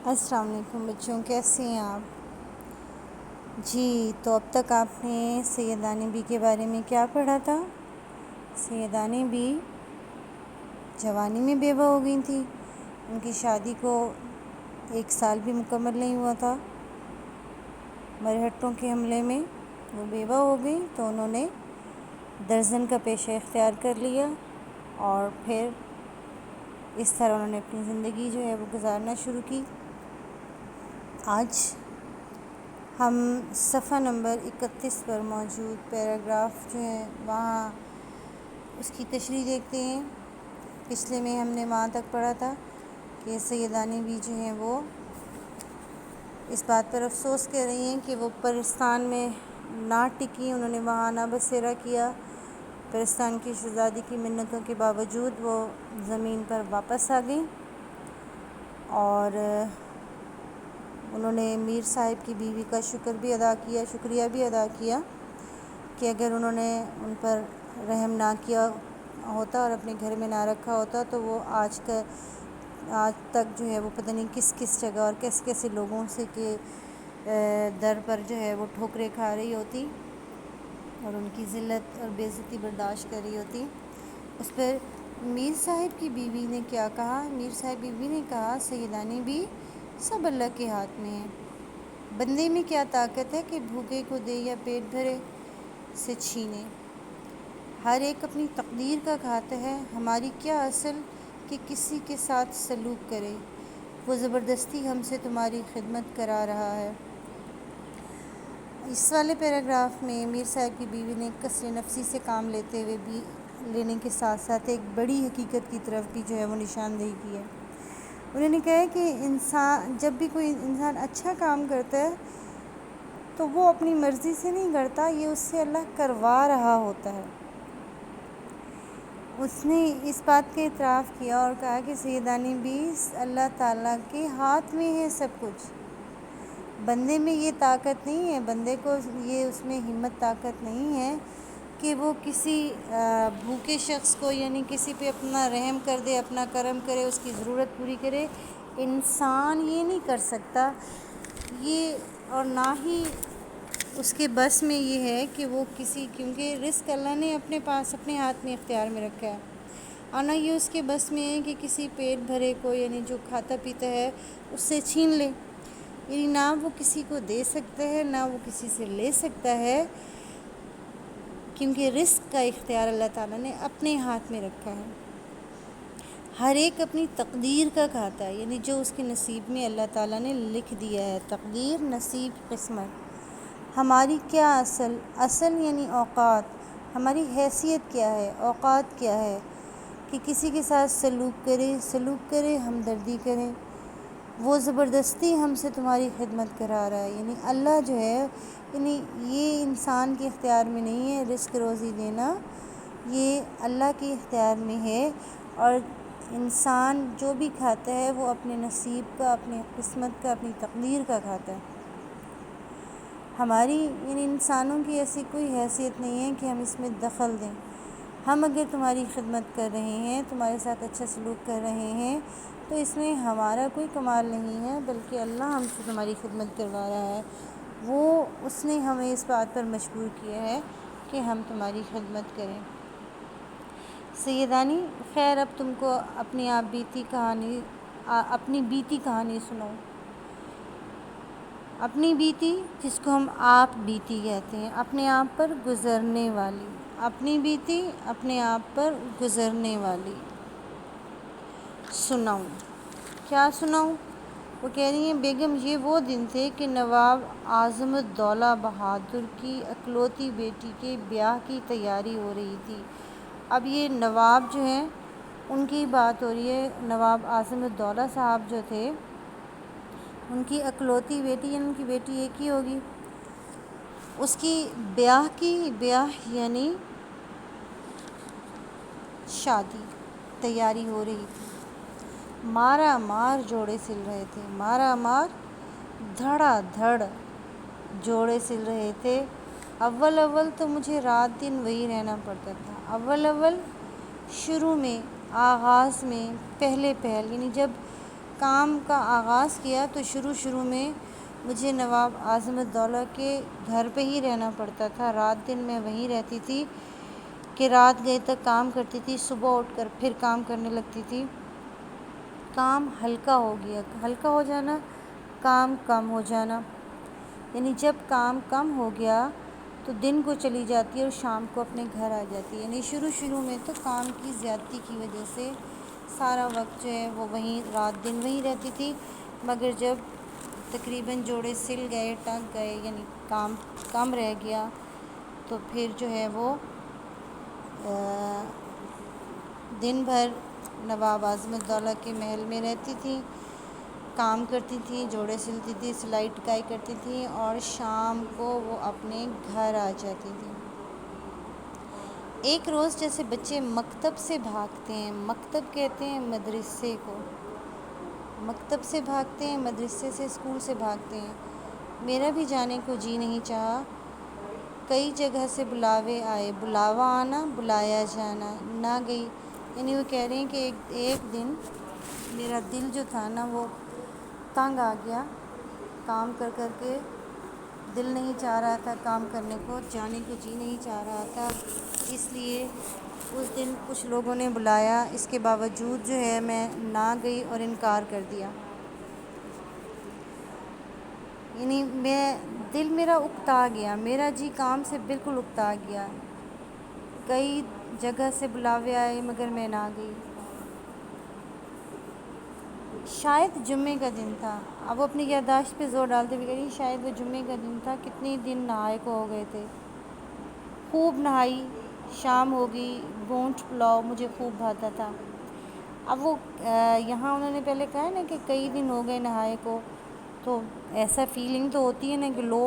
السلام علیکم بچوں، کیسے ہیں آپ؟ جی، تو اب تک آپ نے سیدانی بی کے بارے میں کیا پڑھا تھا؟ سیدانی بی جوانی میں بیوہ ہو گئی تھی. ان کی شادی کو 1 سال بھی مکمل نہیں ہوا تھا. مرہٹوں کے حملے میں وہ بیوہ ہو گئی تو انہوں نے درزن کا پیشہ اختیار کر لیا اور پھر اس طرح انہوں نے اپنی زندگی جو ہے وہ گزارنا شروع کی. آج ہم صفحہ نمبر 31 پر موجود پیراگراف جو ہے وہاں اس کی تشریح دیکھتے ہیں. پچھلے میں ہم نے وہاں تک پڑھا تھا کہ سیدانی بھی جو ہیں وہ اس بات پر افسوس کر رہی ہیں کہ وہ پرستان میں نہ ٹکی، انہوں نے وہاں نہ بسیرا کیا. پرستان کی شہزادی کی منتوں کے باوجود وہ زمین پر واپس آ گئیں اور انہوں نے میر صاحب کی بیوی کا شکریہ بھی ادا کیا کہ اگر انہوں نے ان پر رحم نہ کیا ہوتا اور اپنے گھر میں نہ رکھا ہوتا تو وہ آج تک جو ہے وہ پتہ نہیں کس جگہ اور کیسے لوگوں سے کے در پر جو ہے وہ ٹھوکریں کھا رہی ہوتی اور ان کی ذلت اور بے عزتی برداشت کر رہی ہوتی. اس پر میر صاحب کی بیوی نے کیا کہا؟ میر صاحب بیوی نے کہا سیدانی بھی سب اللہ کے ہاتھ میں ہے. بندے میں کیا طاقت ہے کہ بھوکے کو دے یا پیٹ بھرے سے چھینے. ہر ایک اپنی تقدیر کا کھاتا ہے. ہماری کیا اصل کہ کسی کے ساتھ سلوک کرے. وہ زبردستی ہم سے تمہاری خدمت کرا رہا ہے. اس والے پیراگراف میں میر صاحب کی بیوی نے کسر نفسی سے کام لینے کے ساتھ ساتھ ایک بڑی حقیقت کی طرف بھی جو ہے وہ نشاندہی کی ہے. انہوں نے کہا ہے کہ جب بھی کوئی انسان اچھا کام کرتا ہے تو وہ اپنی مرضی سے نہیں کرتا، یہ اس سے اللہ کروا رہا ہوتا ہے. اس نے اس بات کا اعتراف کیا اور کہا کہ سیدانی بھی اللہ تعالیٰ کے ہاتھ میں ہے سب کچھ. بندے میں یہ طاقت نہیں ہے، بندے کو یہ اس میں ہمت طاقت نہیں ہے کہ وہ کسی بھوکے شخص کو یعنی کسی پہ اپنا رحم کر دے، اپنا کرم کرے، اس کی ضرورت پوری کرے. انسان یہ نہیں کر سکتا یہ، اور نہ ہی اس کے بس میں یہ ہے کہ وہ کیونکہ رزق اللہ نے اپنے پاس اپنے ہاتھ میں اختیار میں رکھا ہے، اور نہ یہ اس کے بس میں ہے کہ کسی پیٹ بھرے کو یعنی جو کھاتا پیتا ہے اس سے چھین لے. یعنی نہ وہ کسی کو دے سکتا ہے نہ وہ کسی سے لے سکتا ہے، کیونکہ رزق کا اختیار اللہ تعالیٰ نے اپنے ہاتھ میں رکھا ہے. ہر ایک اپنی تقدیر کا کھاتا ہے، یعنی جو اس کے نصیب میں اللہ تعالیٰ نے لکھ دیا ہے. تقدیر، نصیب، قسمت. ہماری کیا اصل یعنی اوقات، ہماری حیثیت کیا ہے، اوقات کیا ہے کہ کسی کے ساتھ سلوک کرے، ہمدردی کرے. وہ زبردستی ہم سے تمہاری خدمت کرا رہا ہے. یعنی اللہ جو ہے، یعنی یہ انسان کے اختیار میں نہیں ہے. رزق روزی دینا یہ اللہ کے اختیار میں ہے، اور انسان جو بھی کھاتا ہے وہ اپنے نصیب کا، اپنی قسمت کا، اپنی تقدیر کا کھاتا ہے. ہماری یعنی انسانوں کی ایسی کوئی حیثیت نہیں ہے کہ ہم اس میں دخل دیں. ہم اگر تمہاری خدمت کر رہے ہیں، تمہارے ساتھ اچھا سلوک کر رہے ہیں تو اس میں ہمارا کوئی کمال نہیں ہے، بلکہ اللہ ہم سے تمہاری خدمت کروا رہا ہے. اس نے ہمیں اس بات پر مجبور کیا ہے کہ ہم تمہاری خدمت کریں. سیدانی، خیر اب تم کو اپنی بیتی کہانی سناؤں. اپنی بیتی، جس کو ہم آپ بیتی کہتے ہیں، اپنے آپ پر گزرنے والی. اپنی بیتی، اپنے آپ پر گزرنے والی سناؤں. کیا سناؤں؟ وہ کہہ رہی ہیں بیگم یہ وہ دن تھے کہ نواب اعظم الدولہ بہادر کی اکلوتی بیٹی کے بیاہ کی تیاری ہو رہی تھی. اب یہ نواب جو ہیں ان کی بات ہو رہی ہے. نواب اعظم الدولہ صاحب جو تھے ان کی اکلوتی بیٹی، یعنی ان کی بیٹی ایک ہی ہوگی، اس کی بیاہ یعنی شادی تیاری ہو رہی تھی. مارا مار جوڑے سل رہے تھے، مارا مار دھڑا دھڑ جوڑے سل رہے تھے. اول تو مجھے رات دن وہی رہنا پڑتا تھا. اول شروع میں، آغاز میں، پہلے یعنی جب کام کا آغاز کیا تو شروع میں مجھے نواب اعظم الدولہ کے گھر پہ ہی رہنا پڑتا تھا، رات دن میں وہیں رہتی تھی کہ رات گئے تک کام کرتی تھی، صبح اٹھ کر پھر کام کرنے لگتی تھی۔ کام ہلکا ہو گیا، ہلکا ہو جانا، کام کم ہو جانا، یعنی جب کام کم ہو گیا تو دن کو چلی جاتی ہے اور شام کو اپنے گھر آ جاتی ہے۔ یعنی شروع میں تو کام کی زیادتی کی وجہ سے سارا وقت جو ہے وہ وہیں رات دن وہیں رہتی تھی، مگر جب تقریباً جوڑے سل گئے، ٹک گئے، یعنی کام کم رہ گیا تو پھر جو ہے وہ دن بھر نواب اعظم الدولہ کے محل میں رہتی تھی، کام کرتی تھی، جوڑے سلتی تھی، سلائی ٹکائی کرتی تھی اور شام کو وہ اپنے گھر آ جاتی تھی۔ ایک روز جیسے بچے مکتب سے بھاگتے ہیں، مکتب کہتے ہیں مدرسے کو، مکتب سے بھاگتے ہیں، مدرسے سے، اسکول سے بھاگتے ہیں، میرا بھی جانے کو جی نہیں چاہا۔ کئی جگہ سے بلاوے آئے، بلاوا آنا، بلایا جانا، نہ گئی۔ یعنی وہ کہہ رہے ہیں کہ ایک دن میرا دل جو تھا نا وہ تنگ آ گیا، کام کر کر کے دل نہیں چاہ رہا تھا کام کرنے کو، جانے کو جی نہیں چاہ رہا تھا، اس لیے اس دن کچھ لوگوں نے بلایا، اس کے باوجود جو ہے میں نہ گئی اور انکار کر دیا۔ یعنی دل میرا اکتا گیا، میرا جی کام سے بالکل اکتا گیا۔ کئی جگہ سے بلاوے آئے مگر میں نہ گئی۔ شاید جمعے کا دن تھا، اب وہ اپنی یادداشت پہ زور ڈالتے ہوئے کہہ رہی شاید وہ جمعے کا دن تھا، کتنے دن نہائے کو ہو گئے تھے، خوب نہائی، شام ہو گئی، گونٹھ پلاؤ مجھے خوب بھاتا تھا۔ اب وہ یہاں انہوں نے پہلے کہا ہے نا کہ کئی دن ہو گئے نہائے کو، تو ایسا فیلنگ تو ہوتی ہے نا کہ لو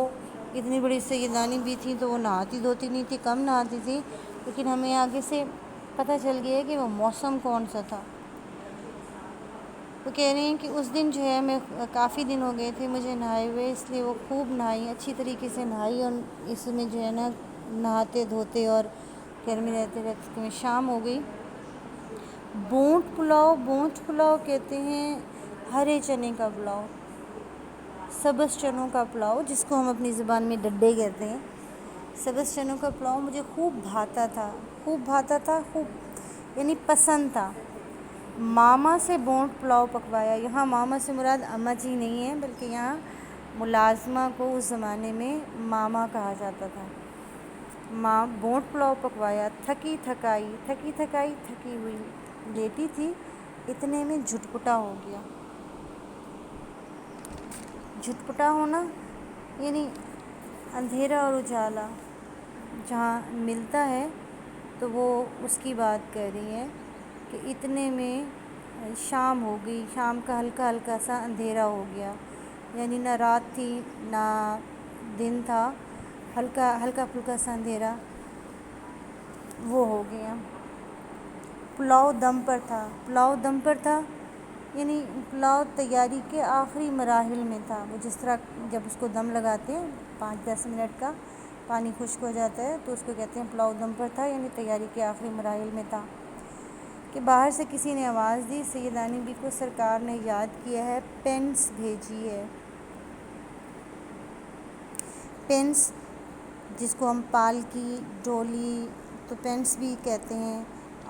اتنی بڑی سیدانی بھی تھی تو وہ نہاتی دھوتی نہیں تھی، کم نہاتی تھی، لیکن ہمیں آگے سے پتہ چل گیا ہے کہ وہ موسم کون سا تھا۔ وہ کہہ رہے ہیں کہ اس دن جو ہے میں کافی دن ہو گئے تھے مجھے نہائے ہوئے، اس لیے وہ خوب نہائی، اچھی طریقے سے نہائی، اور اس میں جو ہے نا نہاتے دھوتے اور گھر میں رہتے رہتے شام ہو گئی۔ بونٹ پلاؤ، بونٹ پلاؤ کہتے ہیں ہرے چنے کا پلاؤ، سبز چنوں کا پلاؤ، جس کو ہم اپنی زبان میں ڈڈے کہتے ہیں، سبز چنوں کا پلاؤ مجھے خوب بھاتا تھا، خوب بھاتا تھا، خوب یعنی پسند تھا۔ ماما سے بونٹ پلاؤ پکوایا، یہاں ماما سے مراد اماں جی نہیں ہے بلکہ یہاں ملازمہ کو اس زمانے میں ماما کہا جاتا تھا۔ ماں بونٹ پلاؤ پکوایا، تھکی تھکائی، تھکی ہوئی لیٹی تھی، اتنے میں جھٹپٹا ہو گیا۔ جھٹپٹا ہونا یعنی اندھیرا اور اجالا جہاں ملتا ہے تو وہ اس کی بات کر رہی ہے کہ اتنے میں شام ہو گئی، شام کا ہلکا ہلکا سا اندھیرا ہو گیا، یعنی نہ رات تھی نہ دن تھا، ہلکا پھلکا سا اندھیرا وہ ہو گیا۔ پلاؤ دم پر تھا، پلاؤ دم پر تھا یعنی پلاؤ تیاری کے آخری مراحل میں تھا، وہ جس طرح جب اس کو دم لگاتے ہیں 5-10 منٹ کا، پانی خشک ہو جاتا ہے تو اس کو کہتے ہیں پلاؤ دم پر تھا، یعنی تیاری کے آخری مراحل میں تھا کہ باہر سے کسی نے آواز دی سیدانی بی کو سرکار نے یاد کیا ہے، پینس بھیجی ہے۔ پینس جس کو ہم پالکی، ڈولی تو پینس بھی کہتے ہیں،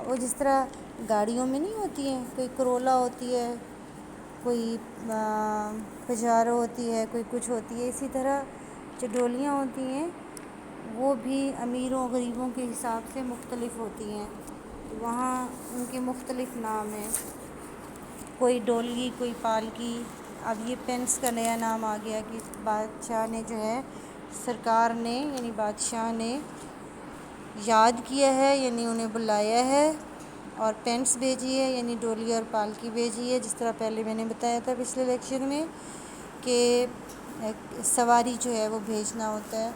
وہ جس طرح گاڑیوں میں نہیں ہوتی ہیں، کوئی کرولا ہوتی ہے، کوئی پجارو ہوتی ہے، کوئی کچھ ہوتی ہے، اسی طرح جو ڈولیاں ہوتی ہیں وہ بھی امیروں غریبوں کے حساب سے مختلف ہوتی ہیں، وہاں ان کے مختلف نام ہیں، کوئی ڈولی، کوئی پالکی۔ اب یہ پینس کا نیا نام آ گیا کہ بادشاہ نے جو ہے سرکار نے یعنی بادشاہ نے یاد کیا ہے، یعنی انہیں بلایا ہے اور پینس بھیجی ہے، یعنی ڈولی اور پالکی بھیجی ہے، جس طرح پہلے میں نے بتایا تھا پچھلے لیکچر میں کہ سواری جو ہے وہ بھیجنا ہوتا ہے،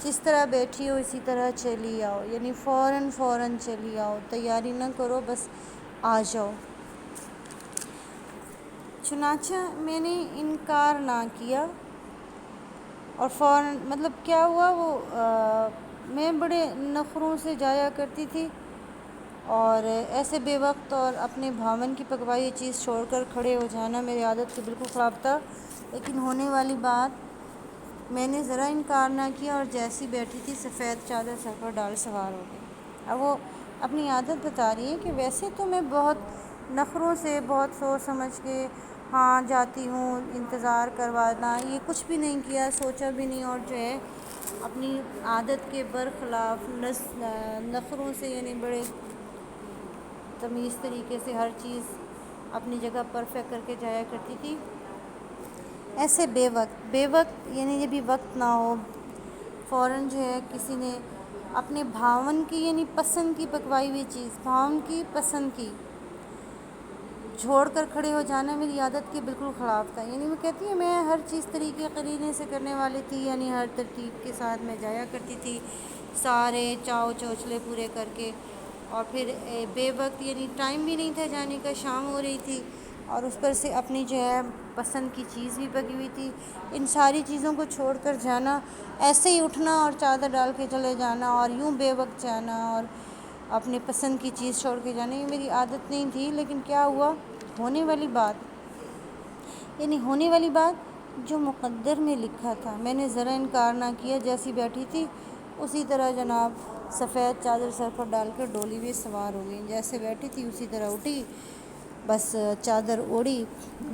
جس طرح بیٹھی ہو اسی طرح چلی آؤ، یعنی فوراً چلی آؤ، تیاری نہ کرو، بس آ جاؤ۔ چنانچہ میں نے انکار نہ کیا اور فوراً مطلب کیا ہوا، وہ میں بڑے نخروں سے جایا کرتی تھی اور ایسے بے وقت اور اپنے بھاون کی پکوائی یہ چیز چھوڑ کر کھڑے ہو جانا میری عادت سے بالکل خلاف تھا، لیکن ہونے والی بات میں نے ذرا انکار نہ کیا اور جیسی بیٹھی تھی سفید چادر سر پر ڈال سوار ہو گئی۔ اب وہ اپنی عادت بتا رہی ہے کہ ویسے تو میں بہت نخروں سے بہت سوچ سمجھ کے ہاں جاتی ہوں، انتظار کروانا یہ کچھ بھی نہیں کیا، سوچا بھی نہیں، اور جو ہے اپنی عادت کے برخلاف نخروں سے یعنی بڑے تمیز طریقے سے ہر چیز اپنی جگہ پرفیکٹ کر کے جایا کرتی تھی۔ ایسے بے وقت یعنی جب بھی وقت نہ ہو، فوراً جو ہے کسی نے اپنے بھاون کی یعنی پسند کی پکوائی ہوئی چیز، بھاون کی پسند کی چھوڑ کر کھڑے ہو جانا میری عادت کے بالکل خلاف تھا۔ یعنی وہ کہتی ہے میں ہر چیز طریقے قرینے سے کرنے والی تھی، یعنی ہر ترتیب کے ساتھ میں جایا کرتی تھی، سارے چاؤ چوچلے پورے کر کے، اور پھر بے وقت یعنی ٹائم بھی نہیں تھا جانے کا، شام ہو رہی تھی اور اس پر سے اپنی جو ہے پسند کی چیز بھی پکی ہوئی تھی، ان ساری چیزوں کو چھوڑ کر جانا، ایسے ہی اٹھنا اور چادر ڈال کے چلے جانا اور یوں بے وقت جانا اور اپنے پسند کی چیز چھوڑ کے جانا، یہ میری عادت نہیں تھی۔ لیکن کیا ہوا، ہونے والی بات جو مقدر میں لکھا تھا، میں نے ذرا انکار نہ کیا، جیسی بیٹھی تھی اسی طرح جناب سفید چادر سر پر ڈال کر ڈولی بھی سوار ہو گئی، جیسے بیٹھی تھی اسی طرح اٹھی، بس چادر اوڑھی،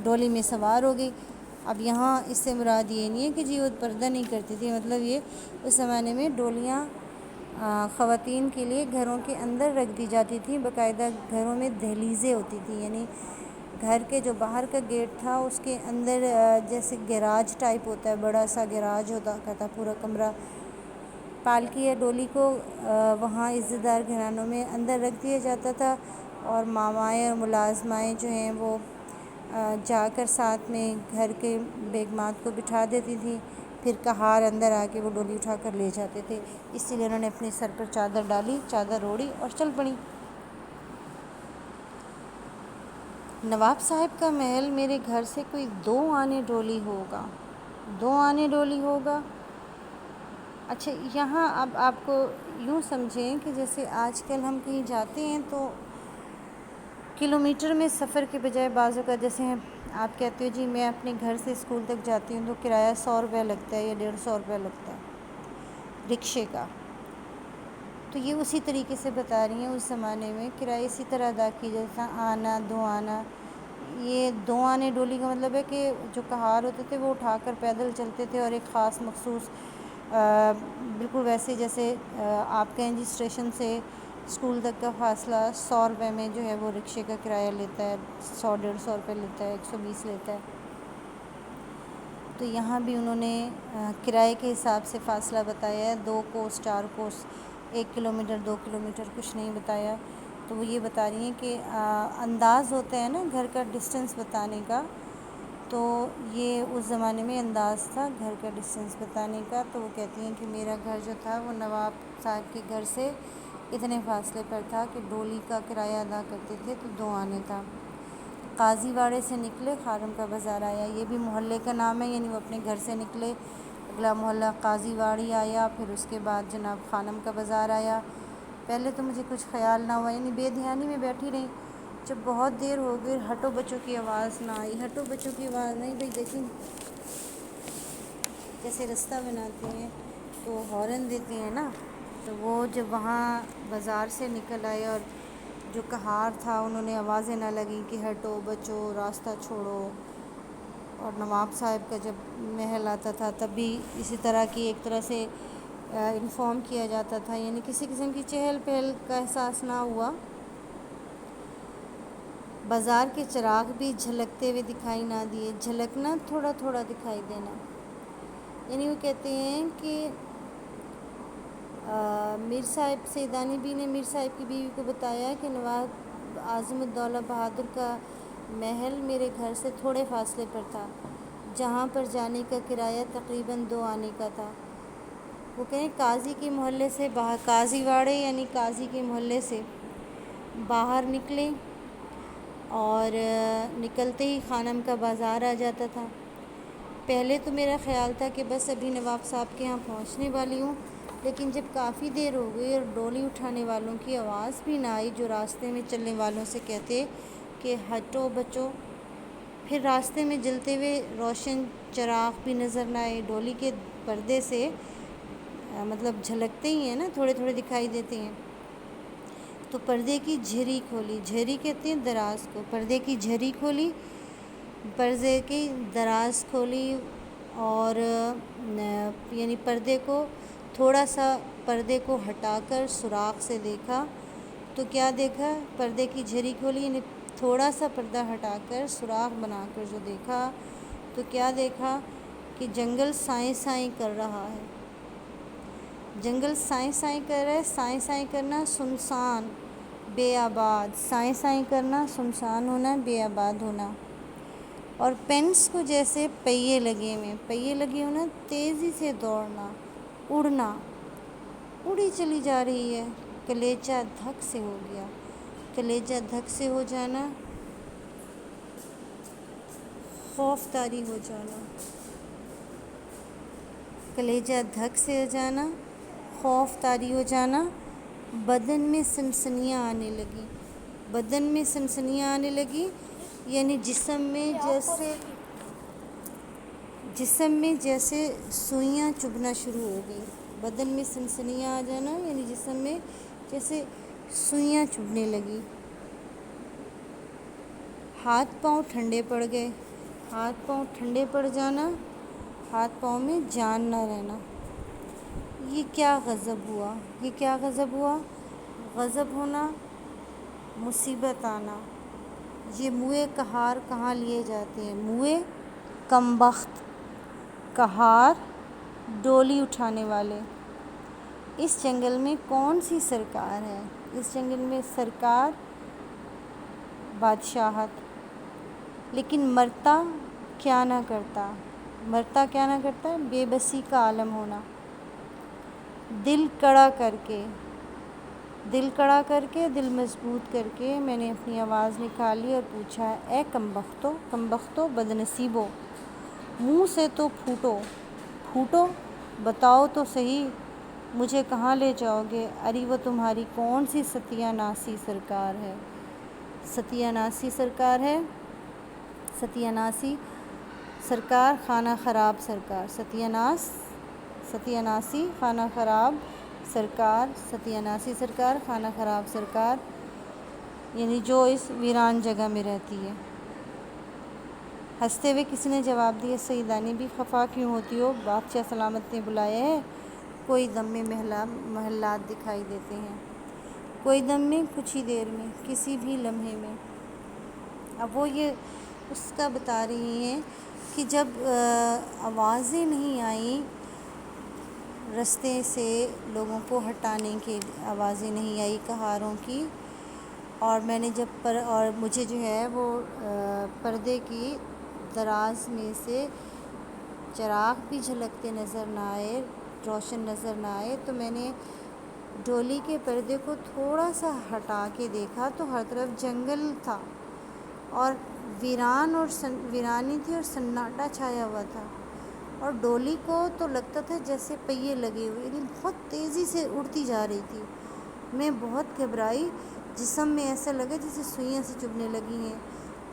ڈولی میں سوار ہو گئی۔ اب یہاں اس سے مراد یہ نہیں ہے کہ جی وہ پردہ نہیں کرتی تھی، مطلب یہ اس زمانے میں ڈولیاں خواتین کے لیے گھروں کے اندر رکھ دی جاتی تھیں، باقاعدہ گھروں میں دہلیزیں ہوتی تھیں، یعنی گھر کے جو باہر کا گیٹ تھا اس کے اندر جیسے گیراج ٹائپ ہوتا ہے، بڑا سا گیراج ہوتا تھا، پورا کمرہ، پالکی یا ڈولی کو وہاں عزت دار گھرانوں میں اندر رکھ دیا جاتا تھا، اور مامائیں اور ملازمائیں جو ہیں وہ جا کر ساتھ میں گھر کے بیگمات کو بٹھا دیتی تھیں، پھر کہار اندر آ کے وہ ڈولی اٹھا کر لے جاتے تھے، اسی لیے انہوں نے اپنے سر پر چادر ڈالی، چادر اوڑھی اور چل پڑیں۔ نواب صاحب کا محل میرے گھر سے کوئی 2 آنے ڈولی ہوگا۔ اچھا، یہاں اب آپ کو یوں سمجھیں کہ جیسے آج کل ہم کہیں جاتے ہیں تو کلومیٹر میں سفر کے بجائے بعض اوقات جیسے آپ کہتے ہو جی میں اپنے گھر سے اسکول تک جاتی ہوں تو کرایہ 100 روپے لگتا ہے یا 150 روپے لگتا ہے رکشے کا، تو یہ اسی طریقے سے بتا رہی ہیں اس زمانے میں کرایہ اسی طرح ادا کی جیسا آنا 2 آنا۔ یہ 2 آنے ڈولی کا مطلب ہے کہ جو کہار ہوتے تھے وہ اٹھا کر پیدل چلتے تھے، اور ایک خاص مخصوص بالکل ویسے جیسے آپ کہیں جی اسٹیشن سے اسکول تک کا فاصلہ 100 روپے میں جو ہے وہ رکشے کا کرایہ لیتا ہے، 100-150 روپے لیتا ہے، 120 لیتا ہے۔ تو یہاں بھی انہوں نے کرائے کے حساب سے فاصلہ بتایا ہے، 2 کوس 4 کوس، 1 کلومیٹر 2 کلومیٹر کچھ نہیں بتایا۔ تو وہ یہ بتا رہی ہیں کہ انداز ہوتا ہے نا گھر کا ڈسٹنس بتانے کا، تو یہ اس زمانے میں انداز تھا گھر کا ڈسٹنس بتانے کا۔ تو وہ کہتی ہیں کہ میرا گھر جو تھا وہ نواب صاحب کے گھر سے اتنے فاصلے پر تھا کہ ڈولی کا کرایہ ادا کرتے تھے تو 2 آنے تھا۔ قاضی واڑے سے نکلے خارم کا بازار آیا، یہ بھی محلے کا نام ہے، یعنی وہ اپنے گھر سے نکلے، اگلا محلہ قاضی واڑی آیا، پھر اس کے بعد جناب خانم کا بازار آیا۔ پہلے تو مجھے کچھ خیال نہ ہوا، یعنی بے دھیانی میں بیٹھی رہی، جب بہت دیر ہو گئی ہٹو بچوں کی آواز نہ آئی، ہٹو بچوں کی آواز نہیں، بھئی دیکھیں جیسے رستہ بناتے ہیں تو ہارن دیتے ہیں نا، تو وہ جب وہاں بازار سے نکل آئے اور جو کہار تھا انہوں نے آوازیں نہ لگیں کہ ہٹو بچو راستہ چھوڑو، اور نواب صاحب کا جب محل آتا تھا تب بھی اسی طرح کی ایک طرح سے انفارم کیا جاتا تھا، یعنی کسی قسم کی چہل پہل کا احساس نہ ہوا۔ بازار کے چراغ بھی جھلکتے ہوئے دکھائی نہ دیے، جھلکنا تھوڑا تھوڑا دکھائی دینا، یعنی وہ کہتے ہیں کہ میر صاحب سیدانی بی نے میر صاحب کی بیوی کو بتایا کہ نواب اعظم الدولہ بہادر کا محل میرے گھر سے تھوڑے فاصلے پر تھا، جہاں پر جانے کا کرایہ تقریباً 2 آنے کا تھا۔ وہ کہیں قاضی کے محلے سے قاضی واڑے یعنی قاضی کے محلے سے باہر نکلے اور نکلتے ہی خانم کا بازار آ جاتا تھا۔ پہلے تو میرا خیال تھا کہ بس ابھی نواب صاحب کے ہاں پہنچنے والی ہوں، لیکن جب کافی دیر ہو گئی اور ڈولی اٹھانے والوں کی آواز بھی نہ آئی جو راستے میں چلنے والوں سے کہتے کہ ہٹو بچو، پھر راستے میں جلتے ہوئے روشن چراغ بھی نظر نہ آئے، ڈولی کے پردے سے مطلب جھلکتے ہی ہیں نا، تھوڑے تھوڑے دکھائی دیتے ہیں، تو پردے کی جھری کھولی، جھری کہتے ہیں دراز کو، پردے کی جھری کھولی، پردے کی دراز کھولی اور یعنی پردے کو تھوڑا سا پردے کو ہٹا کر سوراخ سے دیکھا تو کیا دیکھا؟ پردے کی جھری کھولی یعنی تھوڑا سا پردہ ہٹا کر سوراخ بنا کر جو دیکھا تو کیا دیکھا کہ جنگل سائیں سائیں کر رہا ہے، جنگل سائیں سائیں کر رہا ہے۔ سائیں سائیں کرنا سنسان، بے آباد، سائیں سائیں کرنا سنسان ہونا، بے آباد ہونا، اور پینس کو جیسے پہیے لگے ہوئے، پہیے لگے ہونا تیزی سے دوڑنا، اڑنا، اڑی چلی جا رہی ہے، کلیجہ دھک سے ہو گیا، کلیجہ دھک سے ہو جانا، خوف طاری ہو جانا، کلیجہ دھک سے ہو جانا، خوف طاری ہو جانا، بدن میں سنسنیاں آنے لگی، بدن میں سنسنیاں آنے لگی یعنی جسم میں جیسے سوئیاں چبھنا شروع ہو گئی، بدن میں سنسنیاں آ جانا یعنی جسم میں جیسے سوئیاں چبھنے لگی، ہاتھ پاؤں ٹھنڈے پڑ گئے، ہاتھ پاؤں ٹھنڈے پڑ جانا، ہاتھ پاؤں میں جان نہ رہنا۔ یہ کیا غضب ہوا، یہ کیا غضب ہوا؟ غضب ہونا، مصیبت آنا۔ یہ موئے کہار کہاں لیے جاتے ہیں؟ موئے کم بخت، کہار ڈولی اٹھانے والے۔ اس جنگل میں کون سی سرکار ہے؟ اس جنگل میں سرکار بادشاہت، لیکن مرتا کیا نہ کرتا، مرتا کیا نہ کرتا؟ بے بسی کا عالم ہونا۔ دل کڑا کر کے، دل کڑا کر کے، دل مضبوط کر کے میں نے اپنی آواز نکالی اور پوچھا، اے کم بختو، کم بختو، بد نصیبو، منہ سے تو پھوٹو، پھوٹو، بتاؤ تو صحیح مجھے کہاں لے جاؤ گے؟ ارے وہ تمہاری کون سی ستیہ ناسی سرکار ہے؟ ستیہ ناسی سرکار ہے، ستیہ ناسی سرکار، خانہ خراب سرکار، ستیہ ناس، ستیہ ناسی خانہ خراب سرکار، ستیہ ناسی سرکار، خانہ خراب سرکار، یعنی جو اس ویران جگہ میں رہتی ہے۔ ہنستے ہوئے کسی نے جواب دیا، سیدانی بھی خفا کیوں ہوتی ہو؟ بادشاہ سلامت نے بلایا ہے، کوئی دم میں محلات دکھائی دیتے ہیں، کوئی دم میں، کچھ ہی دیر میں، کسی بھی لمحے میں۔ اب وہ یہ اس کا بتا رہی ہیں کہ جب آوازیں نہیں آئیں رستے سے لوگوں کو ہٹانے کی، آوازیں نہیں آئی کہاروں کی، اور میں نے اور مجھے جو ہے وہ پردے کی دراز میں سے چراغ بھی جھلکتے نظر نہ آئے، روشن نظر نہ آئے، تو میں نے ڈولی کے پردے کو تھوڑا سا ہٹا کے دیکھا تو ہر طرف جنگل تھا اور ویرانی تھی اور سناٹا چھایا ہوا تھا، اور ڈولی کو تو لگتا تھا جیسے پہیے لگے ہوئے، یعنی بہت تیزی سے اڑتی جا رہی تھی۔ میں بہت گھبرائی، جسم میں ایسا لگا جیسے سوئیاں سے چبھنے لگی ہیں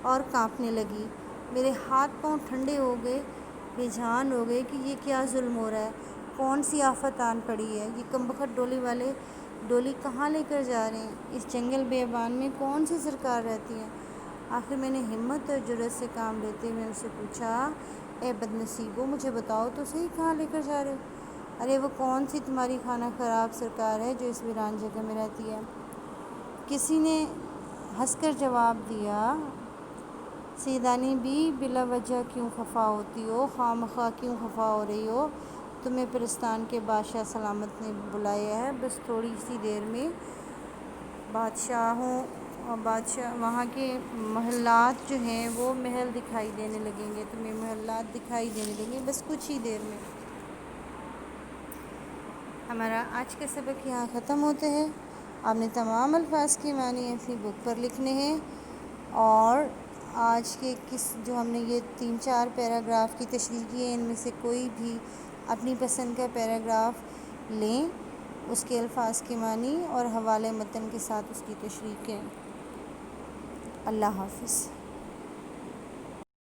اور کانپنے لگی، میرے ہاتھ پاؤں ٹھنڈے ہو گئے، بے جان ہو گئے کہ یہ کیا ظلم ہو رہا ہے، کون سی آفت آن پڑی ہے، یہ کمبخت ڈولی والے ڈولی کہاں لے کر جا رہے ہیں؟ اس جنگل بیابان میں کون سی سرکار رہتی ہے؟ آخر میں نے ہمت اور جرأت سے کام لیتے ہوئے ان سے پوچھا، اے بد نصیبو، مجھے بتاؤ تو صحیح کہاں لے کر جا رہے ہو؟ ارے وہ کون سی تمہاری خانہ خراب سرکار ہے جو اس ویران جگہ میں رہتی ہے؟ کسی نے ہنس کر جواب دیا، سیدانی بھی بلا وجہ کیوں خفا ہوتی ہو، خواہ مخواہ کیوں خفا ہو رہی ہو؟ تمہیں پرستان کے بادشاہ سلامت نے بلایا ہے، بس تھوڑی سی دیر میں بادشاہ وہاں کے محلات جو ہیں وہ محل دکھائی دینے لگیں گے، تمہیں محلات دکھائی دینے لگیں گے، بس کچھ ہی دیر میں۔ ہمارا آج کا سبق یہاں ختم ہوتا ہے۔ آپ نے تمام الفاظ کے معنی اپنی بک پر لکھنے ہیں، اور آج کے جو ہم نے یہ 3-4 پیراگراف کی تشریح کی ہے، ان میں سے کوئی بھی اپنی پسند کا پیراگراف لیں، اس کے الفاظ کی معنی اور حوالے متن کے ساتھ اس کی تشریح کریں۔ اللہ حافظ۔